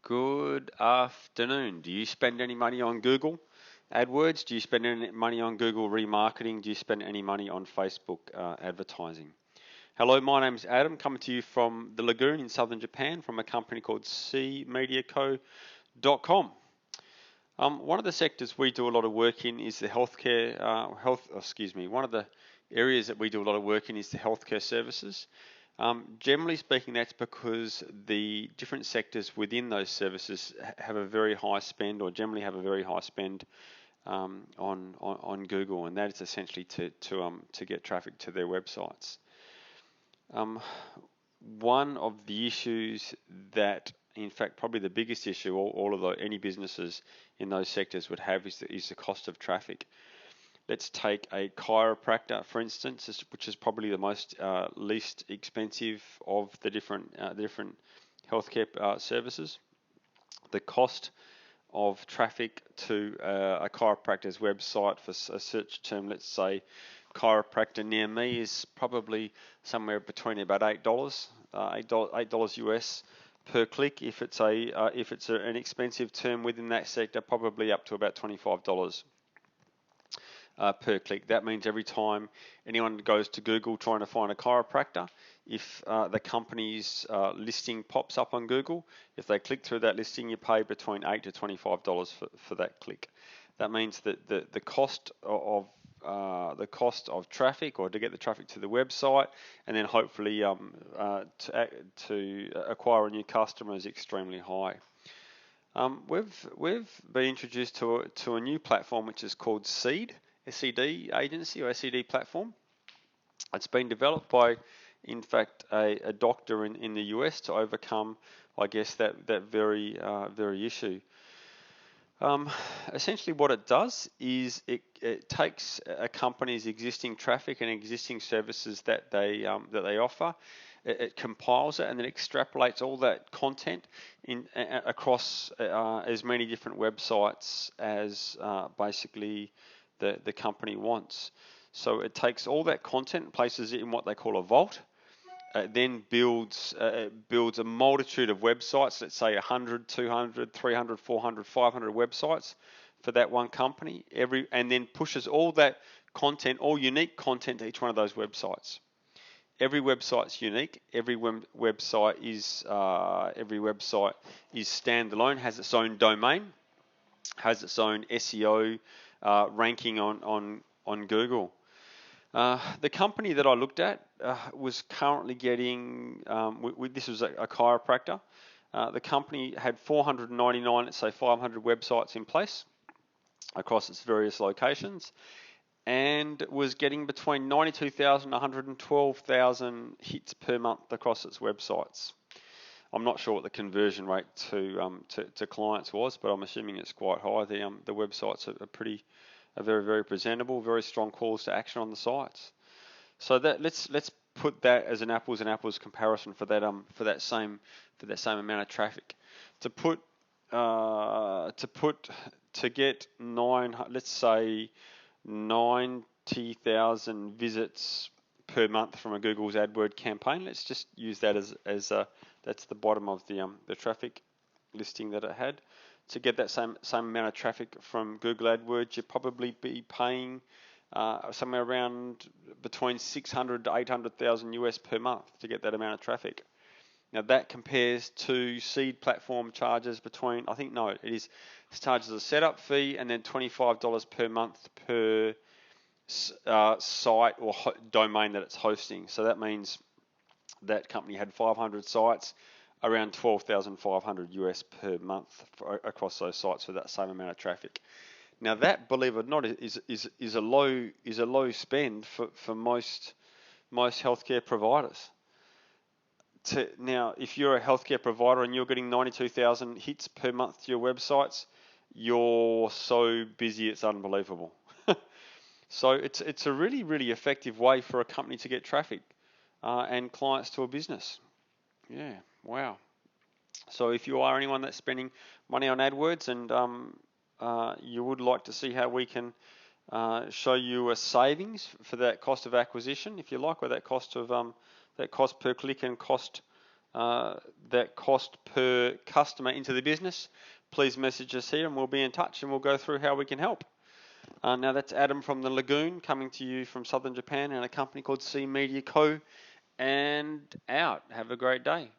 Good afternoon. Do you spend any money on Google AdWords? Do you spend any money on Google remarketing? Do you spend any money on Facebook advertising? Hello, my name is Adam, coming to you from the Lagoon in southern Japan from a company called cmediaco.com. One of the sectors we do a lot of work in is the healthcare, one of the areas that we do a lot of work in is the healthcare services. Generally speaking, that's because the different sectors within those services have a very high spend, or generally have a very high spend on Google, and that is essentially to get traffic to their websites. One of the issues that, in fact, probably the biggest issue any businesses in those sectors would have is the cost of traffic. Let's take a chiropractor, for instance, which is probably the most least expensive of the different healthcare services. The cost of traffic to a chiropractor's website for a search term, let's say chiropractor near me, is probably somewhere between about $8 US per click. If it's an expensive term within that sector, probably up to about $25. Per click. That means every time anyone goes to Google trying to find a chiropractor, if the company's listing pops up on Google, if they click through that listing, you pay between $8 to $25 for that click. That means that the cost of traffic, or to get the traffic to the website, and then hopefully to acquire a new customer, is extremely high. We've been introduced to a new platform which is called SEED agency, or SED platform. It's been developed by, in fact, a doctor in the US to overcome, I guess, that very issue. Essentially, what it does is it takes a company's existing traffic and existing services that they offer. It compiles it and then extrapolates all that content across as many different websites as basically the company wants. So it takes all that content and places it in what they call a vault. Then builds a multitude of websites, let's say 100, 200, 300, 400, 500 websites for that one company, and then pushes all that content, all unique content, to each one of those websites. Every website's unique. Every website is standalone, has its own domain, has its own SEO ranking on Google. The company that I looked at was currently getting, this was a chiropractor. The company had 499, let's say 500 websites in place across its various locations, and was getting between 92,000 and 112,000 hits per month across its websites. I'm not sure what the conversion rate to clients was, but I'm assuming it's quite high. The websites are very, very presentable, very strong calls to action on the sites. So that let's put that as an apples and apples comparison for that same amount of traffic. To get let's say 90,000 visits per month from a Google's AdWord campaign. Let's just use that as that's the bottom of the traffic listing that it had. To get that same amount of traffic from Google AdWords, you'd probably be paying somewhere around between 600 to 800,000 US per month to get that amount of traffic. Now that compares to Seed platform charges it charges a setup fee and then $25 per month per site or domain that it's hosting. So that means that company had 500 sites, around 12,500 US per month across those sites for that same amount of traffic. Now that, believe it or not, is a low spend for most healthcare providers. Now, if you're a healthcare provider and you're getting 92,000 hits per month to your websites, you're so busy it's unbelievable. So it's a really, really effective way for a company to get traffic and clients to a business. Yeah, wow. So if you are anyone that's spending money on AdWords and you would like to see how we can show you a savings for that cost of acquisition, if you like, or that cost per click and cost that cost per customer into the business, please message us here and we'll be in touch and we'll go through how we can help. Now that's Adam from the Lagoon coming to you from Southern Japan and a company called C Media Co. And out. Have a great day.